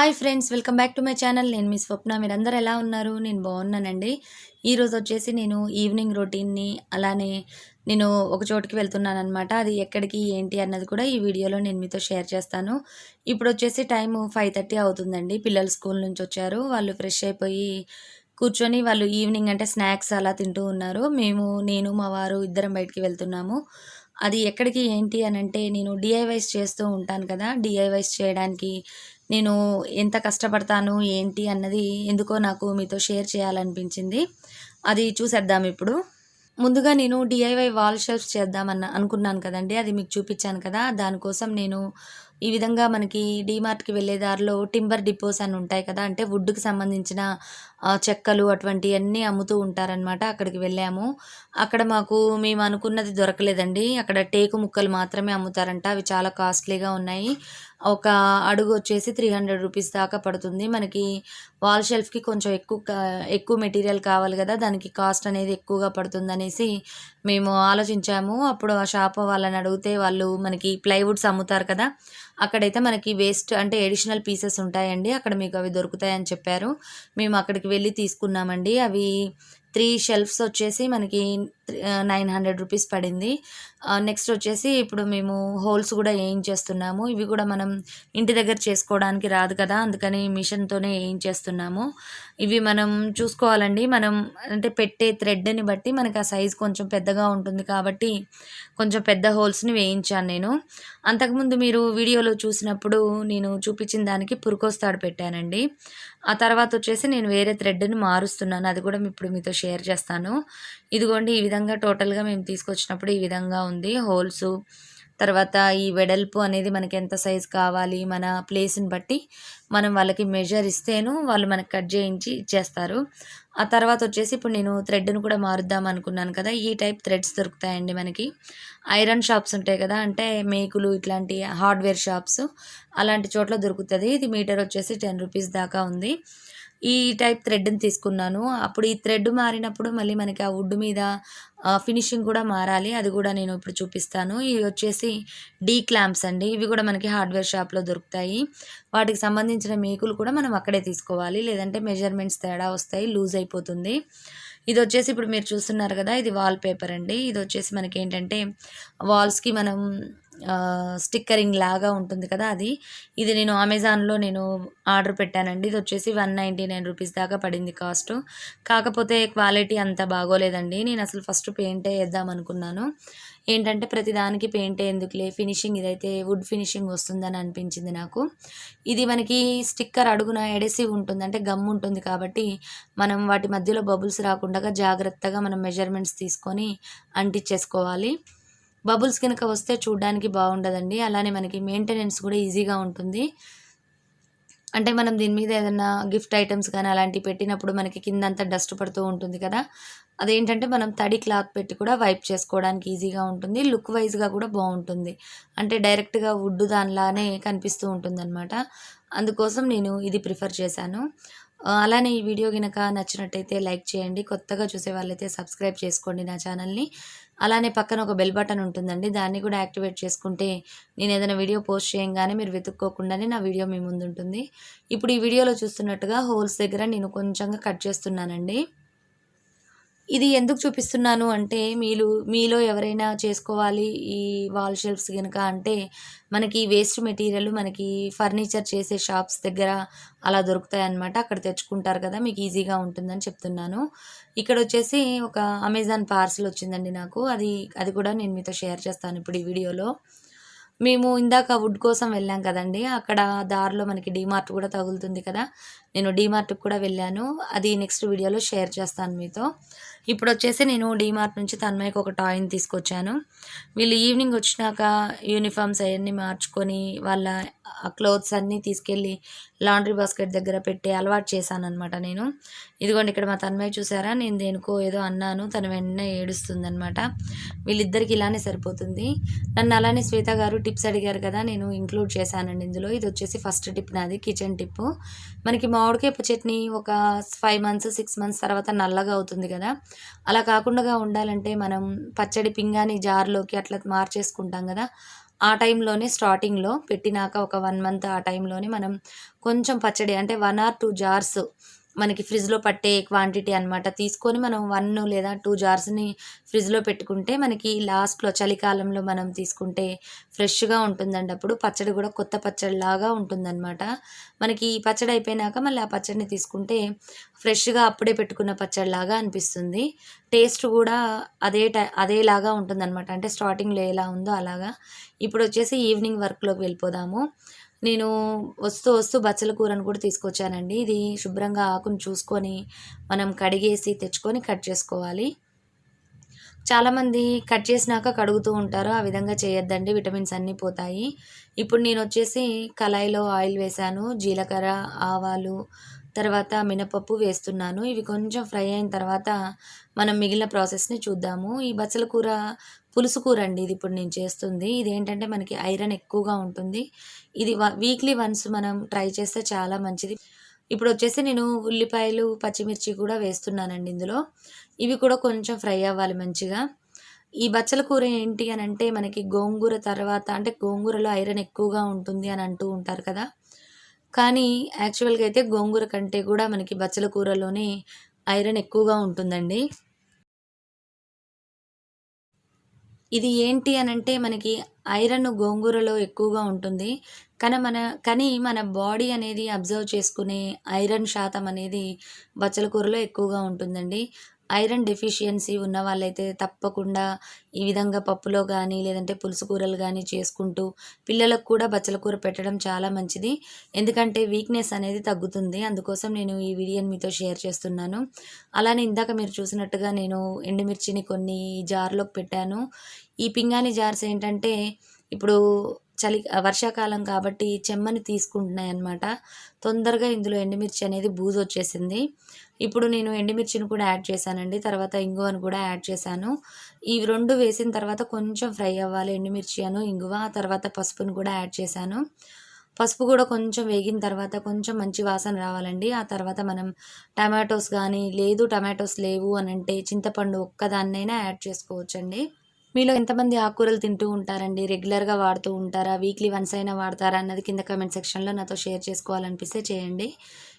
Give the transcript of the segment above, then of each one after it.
Hi friends, welcome back to my channel. నేను మీ స్వప్న. మీరందరూ ఎలా ఉన్నారు? నేను బాగున్నానండి. ఈరోజు వచ్చేసి నేను ఈవినింగ్ రొటీన్ని అలానే నేను ఒక చోటుకి వెళ్తున్నానమాట. అది ఎక్కడికి ఏంటి అన్నది కూడా ఈ వీడియోలో నేను మీతో షేర్ చేస్తాను. ఇప్పుడు వచ్చేసి టైము 5:30 అవుతుందండి. పిల్లలు స్కూల్ నుంచి వచ్చారు. వాళ్ళు ఫ్రెష్ అయిపోయి కూర్చొని వాళ్ళు ఈవినింగ్ అంటే స్నాక్స్ అలా తింటూ ఉన్నారు. నేను మా వారు ఇద్దరం బయటికి వెళ్తున్నాము. అది ఎక్కడికి ఏంటి అనంటే, నేను డీఐవైస్ చేస్తూ ఉంటాను కదా! డీఐవైస్ చేయడానికి నేను ఎంత కష్టపడతాను ఏంటి అన్నది ఎందుకో నాకు మీతో షేర్ చేయాలనిపించింది. అది చూసేద్దాం ఇప్పుడు. ముందుగా నేను డీఐవై వాల్ షెల్ఫ్స్ అనుకున్నాను కదండీ! అది మీకు చూపిచ్చాను కదా! దానికోసం నేను ఈ విధంగా మనకి డీమార్ట్‌కి వెళ్ళే దారిలో టింబర్ డిపోస్ అని ఉంటాయి కదా! అంటే వుడ్‌కి సంబంధించిన చెక్కలు అటువంటియన్నీ అమ్ముతూ ఉంటారనమాట. అక్కడికి వెళ్ళాము. అక్కడ మేము అనుకున్నది దొరకలేదండి. అక్కడ టేకు ముక్కలు మాత్రమే అమ్ముతారంట. అవి చాలా కాస్ట్‌లీగా ఉన్నాయి. ఒక అడుగు వచ్చేసి ₹300 దాకా పడుతుంది. మనకి వాల్ షెల్ఫ్‌కి కొంచెం ఎక్కువ మెటీరియల్ కావాలి గదా! దానికి కాస్ట్ అనేది ఎక్కువగా పడుతుందనేసి మేము ఆలోచించాము. అప్పుడు ఆ షాప్ వాళ్ళని అడిగితే వాళ్ళు మనకి ప్లైవుడ్స్ అమ్ముతారు కదా! అక్కడైతే మనకి వేస్ట్ అంటే అడిషనల్ పీసెస్ ఉంటాయండి. అక్కడ మీకు అవి దొరుకుతాయని చెప్పారు. మేము అక్కడికి వెళ్ళి తీసుకున్నామండి. అవి 3 షెల్ఫ్స్ వచ్చేసి మనకి ₹900 పడింది. నెక్స్ట్ వచ్చేసి ఇప్పుడు మేము హోల్స్ కూడా ఏయించేస్తున్నాము. ఇవి కూడా మనం ఇంటి దగ్గర చేసుకోవడానికి రాదు కదా! అందుకని మిషన్‌తోనే ఏయించేస్తున్నాము. ఇవి మనం చూసుకోవాలండి. మనం అంటే పెట్టే థ్రెడ్‌ని బట్టి మనకు ఆ సైజ్ కొంచెం పెద్దగా ఉంటుంది కాబట్టి కొంచెం పెద్ద హోల్స్‌ని వేయించాను నేను. అంతకుముందు మీరు వీడియోలో చూసినప్పుడు నేను చూపించిన దానికి పురుకోస్ తాడు పెట్టానండి. ఆ తర్వాత వచ్చేసి నేను వేరే థ్రెడ్‌ని మారుస్తున్నాను. అది కూడా ఇప్పుడు మీతో షేర్ చేస్తాను. ఇదిగోండి ఈ విధంగా టోటల్‌గా మేము తీసుకొచ్చినప్పుడు ఈ విధంగా ఉంది. హోల్సు తర్వాత ఈ వెడల్పు అనేది మనకి ఎంత సైజ్ కావాలి, మన ప్లేస్‌ని బట్టి మనం వాళ్ళకి మెజర్ ఇస్తేను వాళ్ళు మనకు కట్ చేయించి ఇచ్చేస్తారు. ఆ తర్వాత వచ్చేసి ఇప్పుడు నేను థ్రెడ్‌ని కూడా మారుద్దాం అనుకున్నాను కదా! ఈ టైప్ థ్రెడ్స్ దొరుకుతాయండి మనకి. ఐరన్ షాప్స్ ఉంటాయి కదా! అంటే మేకులు ఇట్లాంటి హార్డ్‌వేర్ షాప్స్ అలాంటి చోట్ల దొరుకుతది. ఇది మీటర్ వచ్చేసి ₹10 దాకా ఉంది. ఈ టైప్ థ్రెడ్‌ని తీసుకున్నాను. అప్పుడు ఈ థ్రెడ్ మారినప్పుడు మళ్ళీ మనకి ఆ వుడ్ మీద ఫినిషింగ్ కూడా మారాలి. అది కూడా నేను ఇప్పుడు చూపిస్తాను. ఇవి వచ్చేసి డీ క్లాంప్స్ అండి. ఇవి కూడా మనకి హార్డ్‌వేర్ షాప్‌లో దొరుకుతాయి. వాటికి సంబంధించిన మేకులు కూడా మనం అక్కడే తీసుకోవాలి. లేదంటే మెజర్‌మెంట్స్ తేడా వస్తాయి. లూజ్ అయిపోతుంది. ఇదొచ్చేసి ఇప్పుడు మీరు చూస్తున్నారు కదా! ఇది వాల్ పేపర్ అండి. ఇదొచ్చేసి మనకేంటంటే వాల్స్‌కి మనం స్టిక్కరింగ్ లాగా ఉంటుంది కదా! అది. ఇది నేను అమెజాన్‌లో ఆర్డర్ పెట్టానండి. ఇదొచ్చేసి ₹199 దాకా పడింది కాస్టు. కాకపోతే క్వాలిటీ అంత బాగోలేదండి. నేనసలు ఫస్ట్ పెయింటే ఏద్దామనుకున్నాను. ఏంటంటే ప్రతిదానికి పెయింటే ఎందుకులే, ఫినిషింగ్ ఇదైతే వుడ్ ఫినిషింగ్ వస్తుందని అనిపించింది నాకు. ఇది మనకి స్టిక్కర్ అడుగున ఎడెసివ్ ఉంటుంది. అంటే గమ్ ఉంటుంది కాబట్టి మనం వాటి మధ్యలో బబుల్స్ రాకుండగా జాగ్రత్తగా మనం మెజర్‌మెంట్స్ తీసుకొని అంటించేసుకోవాలి. బబుల్స్ గనక వస్తే చూడ్డానికి బాగుండదండి. అలానే మనకి మెయింటెనెన్స్ కూడా ఈజీగా ఉంటుంది. అంటే మనం దీని మీద ఏదన్నా గిఫ్ట్ ఐటెమ్స్ గానీ అలాంటివి పెట్టినప్పుడు మనకి కిందంతా డస్ట్ పడుతూ ఉంటుంది కదా! అదేంటంటే మనం తడి క్లాత్ పెట్టి కూడా వైప్ చేసుకోవడానికి ఈజీగా ఉంటుంది. లుక్ వైజ్‌గా కూడా బావుంటుంది. అంటే డైరెక్ట్‌గా వుడ్ దానిలానే కనిపిస్తూ ఉంటుందనమాట. అందుకోసం నేను ఇది ప్రిఫర్ చేశాను. అలానే ఈ వీడియో గనక నచ్చినట్టయితే లైక్ చేయండి. కొత్తగా చూసే వాళ్ళైతే సబ్స్క్రైబ్ చేసుకోండి నా ఛానల్‌ని. అలానే పక్కన ఒక బెల్ బటన్ ఉంటుందండి. దాన్ని కూడా యాక్టివేట్ చేసుకుంటే నేనేదైనా వీడియో పోస్ట్ చేయంగానే మీరు వెతుక్కోకుండానే నా వీడియో మీ ముందుంటుంది. ఇప్పుడు ఈ వీడియోలో చూస్తున్నట్టుగా హోల్స్ దగ్గర నేను కొంచెంగా కట్ చేస్తున్నానండి. ఇది ఎందుకు చూపిస్తున్నాను అంటే మీలో ఎవరైనా చేసుకోవాలి ఈ వాల్ షెల్ఫ్స్ గనక అంటే మనకి వేస్ట్ మెటీరియల్ మనకి ఫర్నిచర్ చేసే షాప్స్ దగ్గర అలా దొరుకుతాయన్నమాట. అక్కడ తెచ్చుకుంటారు కదా! మీకు ఈజీగా ఉంటుందని చెప్తున్నాను. ఇక్కడొచ్చేసి ఒక అమెజాన్ పార్సెల్ వచ్చిందండి నాకు. అది కూడా నేను మీతో షేర్ చేస్తాను ఇప్పుడు ఈ వీడియోలో. మేము ఇందాక వుడ్ కోసం వెళ్ళాం కదండీ! అక్కడ దారిలో మనకి డీమార్ట్ కూడా తగులుతుంది కదా! నేను డీమార్ట్‌కి కూడా వెళ్ళాను. అది నెక్స్ట్ వీడియోలో షేర్ చేస్తాను మీతో. ఇప్పుడొచ్చేసి నేను డీమార్ట్ నుంచి తన్మయ్యకి ఒక టాయ్‌ని తీసుకొచ్చాను. వీళ్ళు ఈవినింగ్ వచ్చినాక యూనిఫార్మ్స్ అయన్నీ మార్చుకొని వాళ్ళ క్లోత్స్ అన్నీ తీసుకెళ్ళి లాండ్రీ బాస్కెట్ దగ్గర పెట్టి అలవాటు చేశాననమాట నేను. ఇదిగోండి ఇక్కడ మా తన్మయ్య చూసారా? నేను దేనికో ఏదో అన్నాను. తను వెంటనే ఏడుస్తుందనమాట. వీళ్ళిద్దరికి ఇలానే సరిపోతుంది. నన్ను అలానే శ్వేత గారు టిప్స్ అడిగారు కదా! నేను ఇంక్లూడ్ చేశానండి ఇందులో. ఇదొచ్చేసి ఫస్ట్ టిప్ నాది కిచెన్ టిప్పు. మనకి మామిడికాయ చట్నీ ఒక 5 మంత్స్, 6 మంత్స్ తర్వాత నల్లగా అవుతుంది కదా! అలా కాకుండా ఉండాలంటే మనం పచ్చడి పింగాణి జార్‌లోకి అట్లా మార్చేసుకుంటాం కదా! ఆ టైంలోనే స్టార్టింగ్‌లో పెట్టినాక ఒక 1 మంత్ ఆ టైంలోనే మనం కొంచెం పచ్చడి అంటే 1 ఆర్ 2 జార్స్ మనకి ఫ్రిడ్జ్‌లో పట్టే క్వాంటిటీ అనమాట తీసుకొని మనం 1 లేదా 2 జార్స్‌ని ఫ్రిడ్జ్‌లో పెట్టుకుంటే మనకి లాస్ట్‌లో చలికాలంలో మనం తీసుకుంటే ఫ్రెష్‌గా ఉంటుందండి. అప్పుడు పచ్చడి కూడా కొత్త పచ్చడిలాగా ఉంటుందనమాట. మనకి ఈ పచ్చడి అయిపోయినాక మళ్ళీ ఆ పచ్చడిని తీసుకుంటే ఫ్రెష్‌గా అప్పుడే పెట్టుకున్న పచ్చడిలాగా అనిపిస్తుంది. టేస్ట్ కూడా అదేలాగా ఉంటుందనమాట. అంటే స్టార్టింగ్‌లో ఎలా ఉందో అలాగా. ఇప్పుడొచ్చేసి ఈవినింగ్ వర్క్‌లోకి వెళ్ళిపోదాము. నేను వస్తూ బచ్చల కూరను కూడా తీసుకొచ్చానండి. ఇది శుభ్రంగా ఆకును చూసుకొని, మనం కడిగేసి తెచ్చుకొని కట్ చేసుకోవాలి. చాలామంది కట్ చేసినాక కడుగుతూ ఉంటారు. ఆ విధంగా చేయొద్దండి. విటమిన్స్ అన్నీ పోతాయి. ఇప్పుడు నేనొచ్చేసి కళాయిలో ఆయిల్ వేశాను. జీలకర్ర, ఆవాలు, తర్వాత మినపప్పు వేస్తున్నాను. ఇవి కొంచెం ఫ్రై అయిన తర్వాత మనం మిగిలిన ప్రాసెస్‌ని చూద్దాము. ఈ బచ్చల కూర పులుసు కూరండి ఇది ఇప్పుడు నేను చేస్తుంది. ఇదేంటంటే మనకి ఐరన్ ఎక్కువగా ఉంటుంది. ఇది వీక్లీ వన్స్ మనం ట్రై చేస్తే చాలా మంచిది. ఇప్పుడొచ్చేసి నేను ఉల్లిపాయలు, పచ్చిమిర్చి కూడా వేస్తున్నానండి ఇందులో. ఇవి కూడా కొంచెం ఫ్రై అవ్వాలి మంచిగా. ఈ బచ్చల కూర ఏంటి అనంటే మనకి గోంగూర తర్వాత అంటే గోంగూరలో ఐరన్ ఎక్కువగా ఉంటుంది అని అంటూ ఉంటారు కదా! కానీ యాక్చువల్‌గా అయితే గోంగూర కంటే కూడా మనకి బచ్చల కూరలోనే ఐరన్ ఎక్కువగా ఉంటుందండి. ఇది ఏంటి అనంటే మనకి ఐరన్ గోంగూరలో ఎక్కువగా ఉంటుంది. కానీ మన బాడీ అనేది అబ్జర్వ్ చేసుకునే ఐరన్ శాతం అనేది బచ్చల కూరలో ఎక్కువగా ఉంటుందండి. ఐరన్ డెఫిషియన్సీ ఉన్న వాళ్ళైతే తప్పకుండా ఈ విధంగా పప్పులో గానీ, లేదంటే పులుసు కూరలు గానీ చేసుకుంటూ పిల్లలకు కూడా బచ్చల కూర పెట్టడం చాలా మంచిది. ఎందుకంటే వీక్‌నెస్ అనేది తగ్గుతుంది. అందుకోసం నేను ఈ వీడియోని మీతో షేర్ చేస్తున్నాను. అలానే ఇందాక మీరు చూసినట్టుగా నేను ఎండుమిర్చిని కొన్ని జార్‌లోకి పెట్టాను. ఈ పింగాణీ జార్స్ ఏంటంటే, ఇప్పుడు వర్షాకాలం కాబట్టి చెమ్మని తీసుకుంటున్నాయన్నమాట. తొందరగా ఇందులో ఎండుమిర్చి అనేది బూజొచ్చేసింది. ఇప్పుడు నేను ఎండుమిర్చిని కూడా యాడ్ చేశానండి. తర్వాత ఇంగువను కూడా యాడ్ చేశాను. ఇవి 2 వేసిన తర్వాత కొంచెం ఫ్రై అవ్వాలి ఎండుమిర్చి ఇంగువ. ఆ తర్వాత పసుపును కూడా యాడ్ చేశాను. పసుపు కూడా కొంచెం వేగిన తర్వాత కొంచెం మంచి వాసన రావాలండి. ఆ తర్వాత మనం టమాటోస్ గానీ, లేదు టమాటోస్ లేవు అనంటే చింతపండు ఒక్కదాన్నైనా యాడ్ చేసుకోవచ్చండి. మీలో ఎంతమంది ఆకుకూరలు తింటూ ఉంటారండి? రెగ్యులర్‌గా వాడుతూ ఉంటారా? వీక్లీ వన్స్ అయినా వాడతారా? అన్నది కింద కామెంట్ సెక్షన్‌లో నాతో షేర్ చేసుకోవాలనిపిస్తే చేయండి.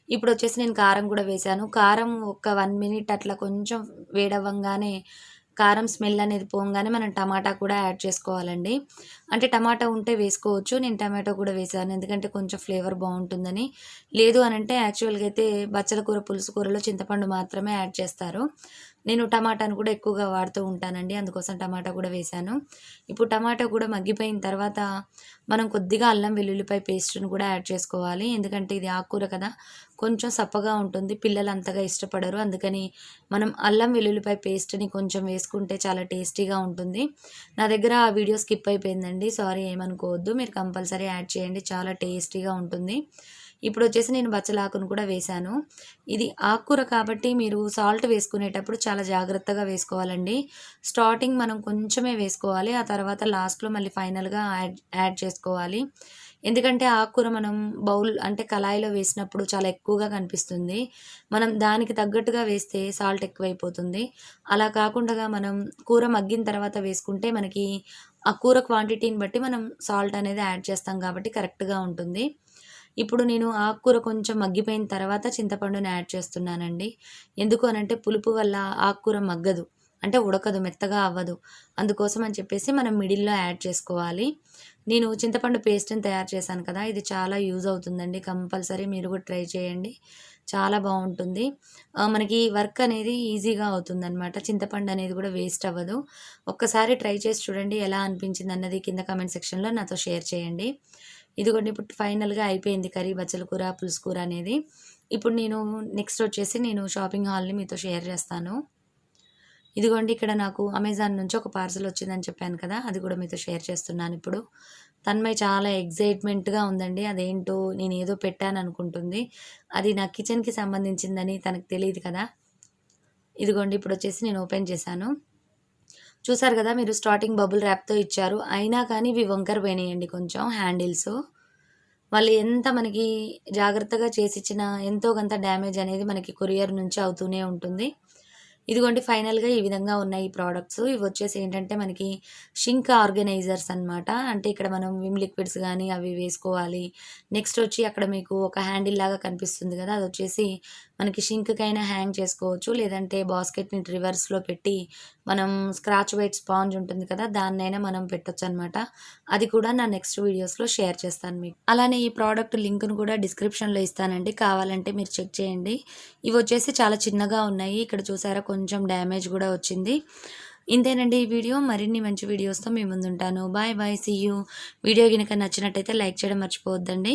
ఇప్పుడొచ్చేసి నేను కారం గూడా వేశాను. కారం ఒక 1 మినిట్ అట్లా కొంచెం వేడవ్వంగానే కారం స్మెల్ అనేది పోంగానే మనం టమాటా కూడా యాడ్ చేసుకోవాలండి. అంటే టమాటా ఉంటే వేసుకోవచ్చు. నేను టమాటో కూడా వేశాను. ఎందుకంటే కొంచెం ఫ్లేవర్ బావుంటుందని. లేదు అనంటే యాక్చువల్‌గా అయితే బచ్చల కూర, పులుసు కూరలో చింతపండు మాత్రమే యాడ్ చేస్తారు. నేను టమాటాను కూడా ఎక్కువగా వాడుతూ ఉంటానండి. అందుకోసం టమాటా కూడా వేశాను. ఇప్పుడు టమాటా కూడా మగ్గిపోయిన తర్వాత మనం కొద్దిగా అల్లం వెల్లుల్లిపాయ పేస్ట్‌ని కూడా యాడ్ చేసుకోవాలి. ఎందుకంటే ఇది ఆకుకూర కదా! కొంచెం సప్పగా ఉంటుంది. పిల్లలు అంతగా ఇష్టపడరు. అందుకని మనం అల్లం వెల్లుల్లిపాయ పేస్ట్‌ని కొంచెం వేసుకుంటే చాలా టేస్టీగా ఉంటుంది. నా దగ్గర ఆ వీడియో స్కిప్ అయిపోయిందండి. సారీ ఏమనుకోవద్దు. మీరు కంపల్సరీ యాడ్ చేయండి. చాలా టేస్టీగా ఉంటుంది. ఇప్పుడొచ్చేసి నేను బచ్చలాకును కూడా వేశాను. ఇది ఆకుకూర కాబట్టి మీరు సాల్ట్ వేసుకునేటప్పుడు చాలా జాగ్రత్తగా వేసుకోవాలండి. స్టార్టింగ్ మనం కొంచెమే వేసుకోవాలి. ఆ తర్వాత లాస్ట్‌లో మళ్ళీ ఫైనల్‌గా యాడ్ చేసుకోవాలి. ఎందుకంటే ఆకుకూర మనం అంటే కళాయిలో వేసినప్పుడు చాలా ఎక్కువగా కనిపిస్తుంది. మనం దానికి తగ్గట్టుగా వేస్తే సాల్ట్ ఎక్కువైపోతుంది. అలా కాకుండగా మనం కూర మగ్గిన తర్వాత వేసుకుంటే మనకి ఆ కూర క్వాంటిటీని బట్టి మనం సాల్ట్ అనేది యాడ్ చేస్తాం కాబట్టి కరెక్ట్‌గా ఉంటుంది. ఇప్పుడు నేను ఆకుకూర కొంచెం మగ్గిపోయిన తర్వాత చింతపండుని యాడ్ చేస్తున్నానండి. ఎందుకు అనంటే పులుపు వల్ల ఆకుకూర మగ్గదు. అంటే ఉడకదు, మెత్తగా అవ్వదు. అందుకోసం అని చెప్పేసి మనం మిడిల్‌లో యాడ్ చేసుకోవాలి. నేను చింతపండు పేస్ట్‌ని తయారు చేశాను కదా! ఇది చాలా యూజ్ అవుతుందండి. కంపల్సరీ మీరు కూడా ట్రై చేయండి. చాలా బావుంటుంది. మనకి వర్క్ అనేది ఈజీగా అవుతుందనమాట. చింతపండు అనేది కూడా వేస్ట్ అవ్వదు. ఒక్కసారి ట్రై చేసి చూడండి ఎలా అనిపించిందన్నది కింద కామెంట్ సెక్షన్‌లో నాతో షేర్ చేయండి. ఇదిగోండి ఇప్పుడు ఫైనల్‌గా అయిపోయింది కర్రీ బచ్చల కూర, పులుసు కూర అనేది. ఇప్పుడు నెక్స్ట్ వచ్చేసి నేను షాపింగ్ హాల్‌ని మీతో షేర్ చేస్తాను. ఇదిగోండి ఇక్కడ నాకు అమెజాన్ నుంచి ఒక పార్సెల్ వచ్చిందని చెప్పాను కదా! అది కూడా మీతో షేర్ చేస్తున్నానిప్పుడు. తన్మయ్ చాలా ఎక్సైట్‌మెంట్‌గా ఉందండి. అదేంటో నేనేదో పెట్టాననుకుంటుంది. అది నా కిచెన్‌కి సంబంధించిందని తనకు తెలీదు కదా! ఇదిగోండి ఇప్పుడొచ్చేసి నేను ఓపెన్ చేశాను. చూసారు కదా! మీరు స్టార్టింగ్ బబుల్ ర్యాప్‌తో ఇచ్చారు. అయినా కానీ ఇవి వంకర పోయినాయండి కొంచెం హ్యాండిల్సు. వాళ్ళు ఎంత మనకి జాగ్రత్తగా చేసిచ్చినా ఎంతో కొంత డ్యామేజ్ అనేది మనకి కొరియర్ నుంచి అవుతూనే ఉంటుంది. ఇదిగోండి ఫైనల్‌గా ఈ విధంగా ఉన్నాయి ఈ ప్రొడక్ట్స్. ఇవొచ్చేసి ఏంటంటే మనకి షింక్ ఆర్గనైజర్స్ అనమాట. అంటే ఇక్కడ మనం విమ్ లిక్విడ్స్ గానీ అవి వేసుకోవాలి. నెక్స్ట్ వచ్చి అక్కడ మీకు ఒక హ్యాండిల్ లాగా కనిపిస్తుంది గదా! అదొచ్చేసి మనకి షింక్‌కైనా హ్యాంగ్ చేసుకోవచ్చు. లేదంటే బాస్కెట్‌ని రివర్స్‌లో పెట్టి మనం స్క్రాచ్ వైట్ స్పాంజ్ ఉంటుంది కదా! దాన్నైనా మనం పెట్టొచ్చనమాట. అది కూడా నా నెక్స్ట్ వీడియోస్‌లో షేర్ చేస్తాను మీకు. అలానే ఈ ప్రొడక్ట్ లింక్‌ను కూడా డిస్క్రిప్షన్‌లో ఇస్తానండి. కావాలంటే మీరు చెక్ చేయండి. ఇవొచ్చేసి చాలా చిన్నగా ఉన్నాయి. ఇక్కడ చూసారా కొంచెం డ్యామేజ్ గూడా వచ్చింది. ఇంతేనండి ఈ వీడియో. మరిన్ని మంచి వీడియోస్‌తో మీ ముందుంటాను. Bye bye. See you. Video గనుక నచ్చినట్టయితే లైక్ చేయడం మర్చిపోవద్దండి.